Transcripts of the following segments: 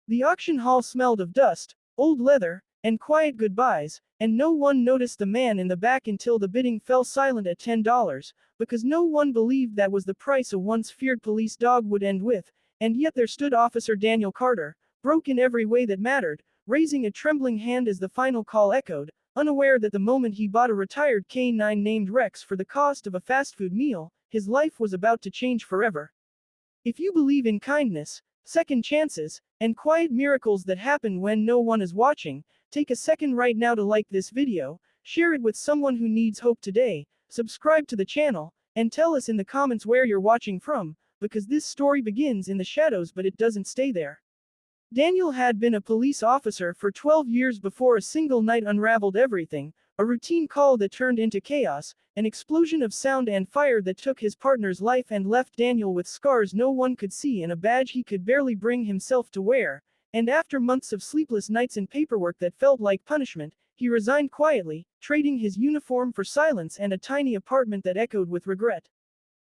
The auction hall smelled of dust, old leather, and quiet goodbyes, and no one noticed the man in the back until the bidding fell silent at $10, because no one believed that was the price a once feared police dog would end with, and yet there stood Officer Daniel Carter, broke in every way that mattered, raising a trembling hand as the final call echoed, unaware that the moment he bought a retired K9 named Rex for the cost of a fast food meal, his life was about to change forever. If you believe in kindness, second chances, and quiet miracles that happen when no one is watching, take a second right now to like this video, share it with someone who needs hope today, subscribe to the channel, and tell us in the comments where you're watching from, because this story begins in the shadows but it doesn't stay there. Daniel had been a police officer for 12 years before a single night unraveled everything, a routine call that turned into chaos, an explosion of sound and fire that took his partner's life and left Daniel with scars no one could see and a badge he could barely bring himself to wear, and after months of sleepless nights and paperwork that felt like punishment, he resigned quietly, trading his uniform for silence and a tiny apartment that echoed with regret.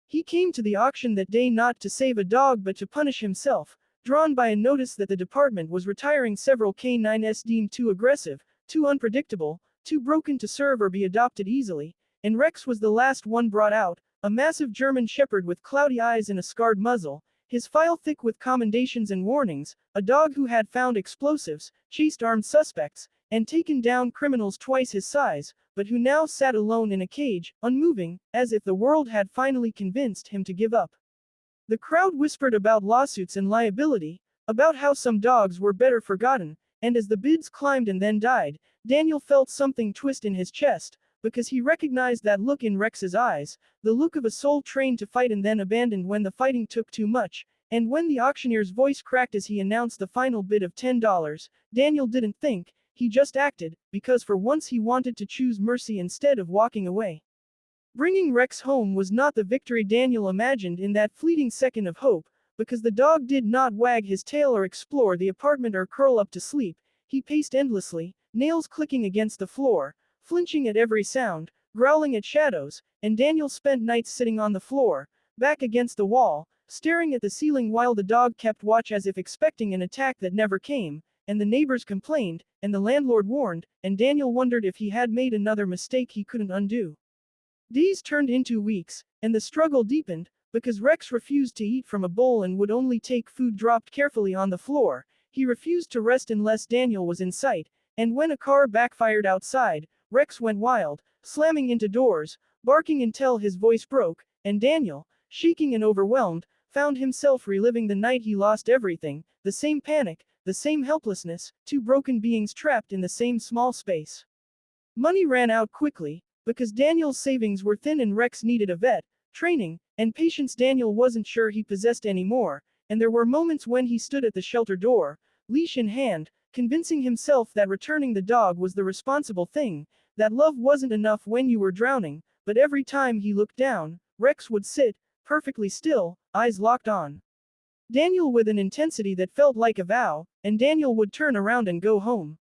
He came to the auction that day not to save a dog but to punish himself, drawn by a notice that the department was retiring several K9s deemed too aggressive, too unpredictable, too broken to serve or be adopted easily, and Rex was the last one brought out, a massive German shepherd with cloudy eyes and a scarred muzzle, his file thick with commendations and warnings, a dog who had found explosives, chased armed suspects, and taken down criminals twice his size, but who now sat alone in a cage, unmoving, as if the world had finally convinced him to give up. The crowd whispered about lawsuits and liability, about how some dogs were better forgotten, and as the bids climbed and then died, Daniel felt something twist in his chest, because he recognized that look in Rex's eyes, the look of a soul trained to fight and then abandoned when the fighting took too much, and when the auctioneer's voice cracked as he announced the final bid of $10, Daniel didn't think, he just acted, because for once he wanted to choose mercy instead of walking away. Bringing Rex home was not the victory Daniel imagined in that fleeting second of hope, because the dog did not wag his tail or explore the apartment or curl up to sleep, he paced endlessly, nails clicking against the floor, flinching at every sound, growling at shadows, and Daniel spent nights sitting on the floor, back against the wall, staring at the ceiling while the dog kept watch as if expecting an attack that never came, and the neighbors complained, and the landlord warned, and Daniel wondered if he had made another mistake he couldn't undo. Days turned into weeks, and the struggle deepened, because Rex refused to eat from a bowl and would only take food dropped carefully on the floor. He refused to rest unless Daniel was in sight, and when a car backfired outside, Rex went wild, slamming into doors, barking until his voice broke, and Daniel, shaking and overwhelmed, found himself reliving the night he lost everything, the same panic, the same helplessness, two broken beings trapped in the same small space. Money ran out quickly, because Daniel's savings were thin and Rex needed a vet, training, and patience Daniel wasn't sure he possessed anymore, and there were moments when he stood at the shelter door, leash in hand, convincing himself that returning the dog was the responsible thing, that love wasn't enough when you were drowning, but every time he looked down, Rex would sit, perfectly still, eyes locked on Daniel with an intensity that felt like a vow, and Daniel would turn around and go home.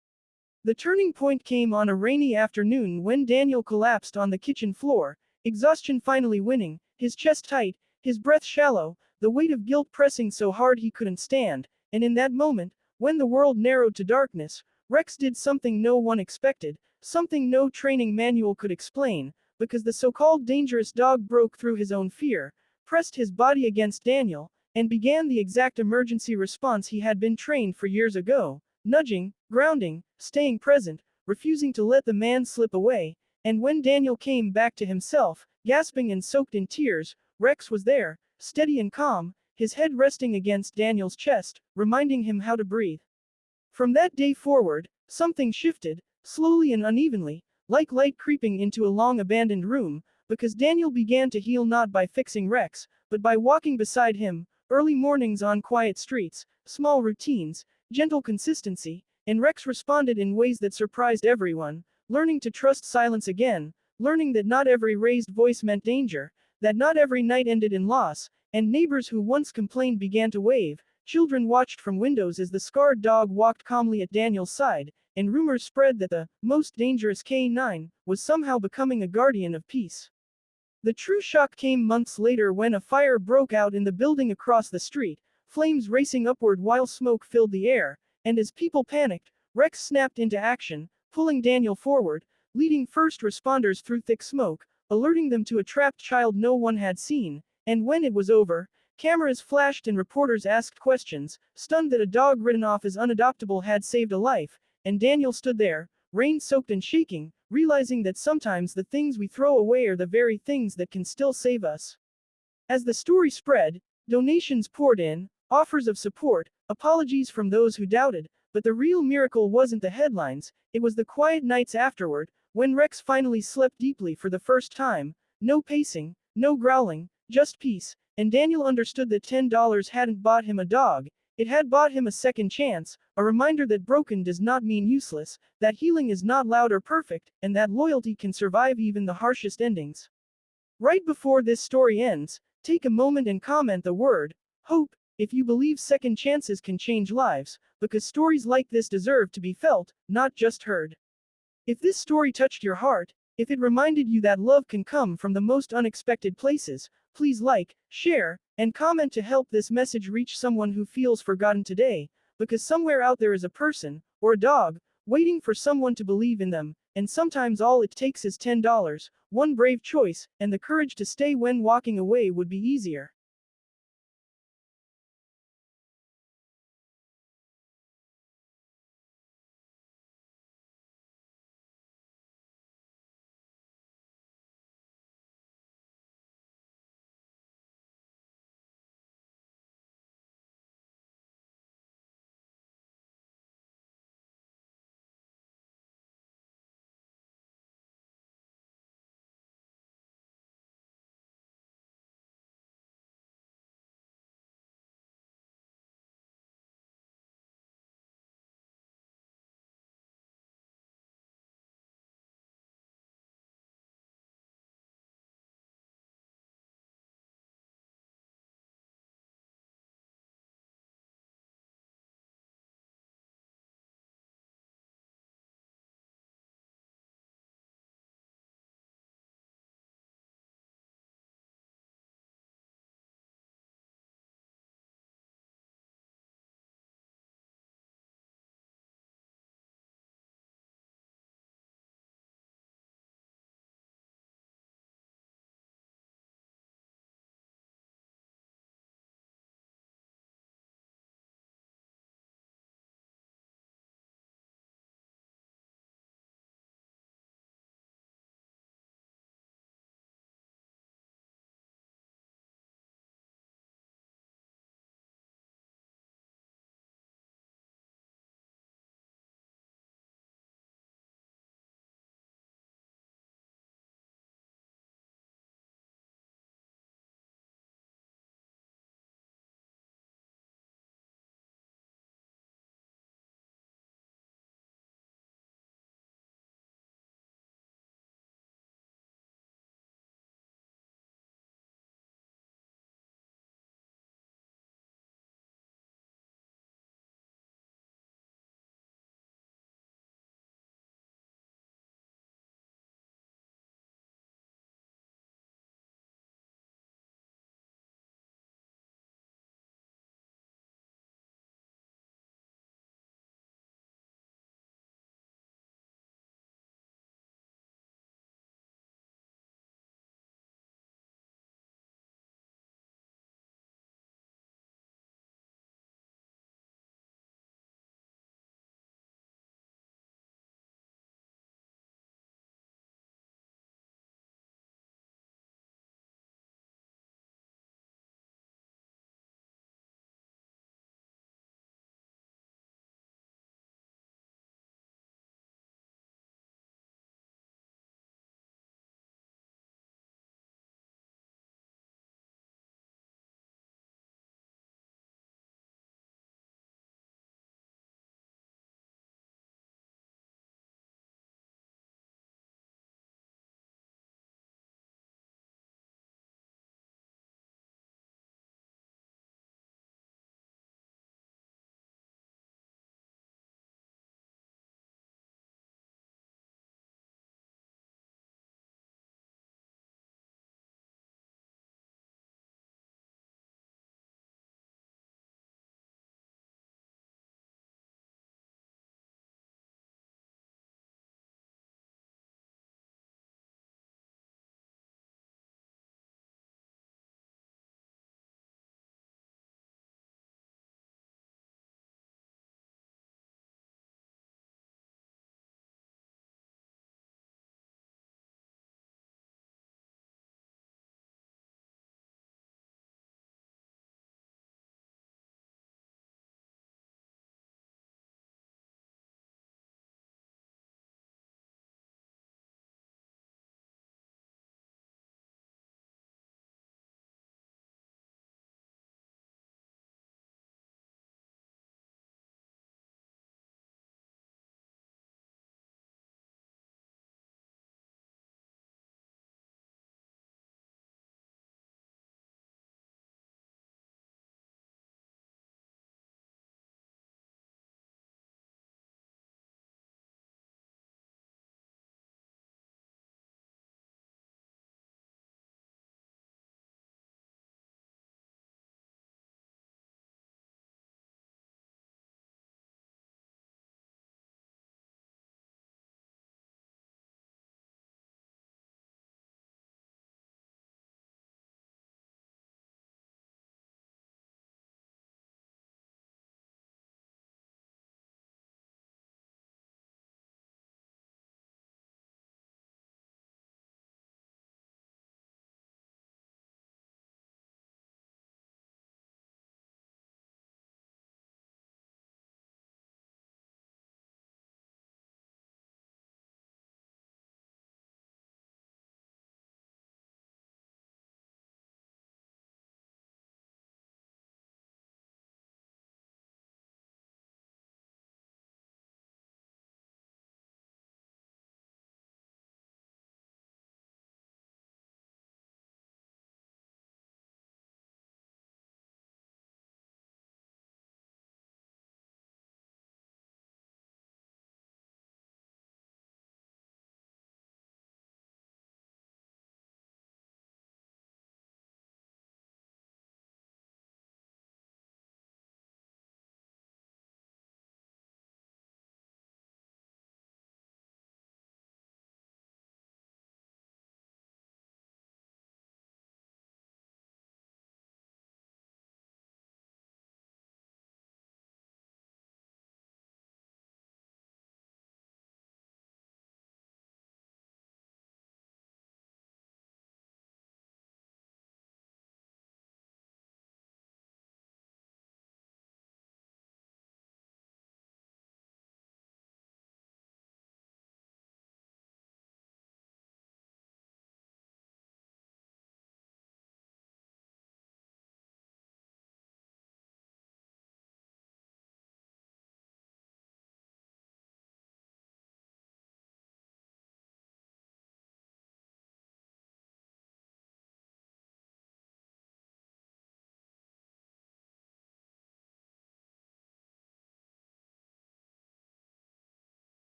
The turning point came on a rainy afternoon when Daniel collapsed on the kitchen floor, exhaustion finally winning, his chest tight, his breath shallow, the weight of guilt pressing so hard he couldn't stand, and in that moment, when the world narrowed to darkness, Rex did something no one expected, something no training manual could explain, because the so-called dangerous dog broke through his own fear, pressed his body against Daniel, and began the exact emergency response he had been trained for years ago, nudging, grounding, staying present, refusing to let the man slip away, and when Daniel came back to himself, gasping and soaked in tears, Rex was there, steady and calm, his head resting against Daniel's chest, reminding him how to breathe. From that day forward, something shifted, slowly and unevenly, like light creeping into a long-abandoned room, because Daniel began to heal not by fixing Rex, but by walking beside him, early mornings on quiet streets, small routines, gentle consistency, and Rex responded in ways that surprised everyone, learning to trust silence again, learning that not every raised voice meant danger, that not every night ended in loss, and neighbors who once complained began to wave, children watched from windows as the scarred dog walked calmly at Daniel's side, and rumors spread that the most dangerous K9 was somehow becoming a guardian of peace. The true shock came months later when a fire broke out in the building across the street, flames racing upward while smoke filled the air, and as people panicked, Rex snapped into action, pulling Daniel forward, leading first responders through thick smoke, alerting them to a trapped child no one had seen, and when it was over, cameras flashed and reporters asked questions, stunned that a dog written off as unadoptable had saved a life, and Daniel stood there, rain-soaked and shaking, realizing that sometimes the things we throw away are the very things that can still save us. As the story spread, donations poured in, offers of support, apologies from those who doubted, but the real miracle wasn't the headlines, it was the quiet nights afterward, when Rex finally slept deeply for the first time, no pacing, no growling, just peace, and Daniel understood that $10 hadn't bought him a dog, it had bought him a second chance, a reminder that broken does not mean useless, that healing is not loud or perfect, and that loyalty can survive even the harshest endings. Right before this story ends, take a moment and comment the word hope if you believe second chances can change lives, because stories like this deserve to be felt, not just heard. If this story touched your heart, if it reminded you that love can come from the most unexpected places, please like, share, and comment to help this message reach someone who feels forgotten today, because somewhere out there is a person, or a dog, waiting for someone to believe in them, and sometimes all it takes is $10, one brave choice, and the courage to stay when walking away would be easier.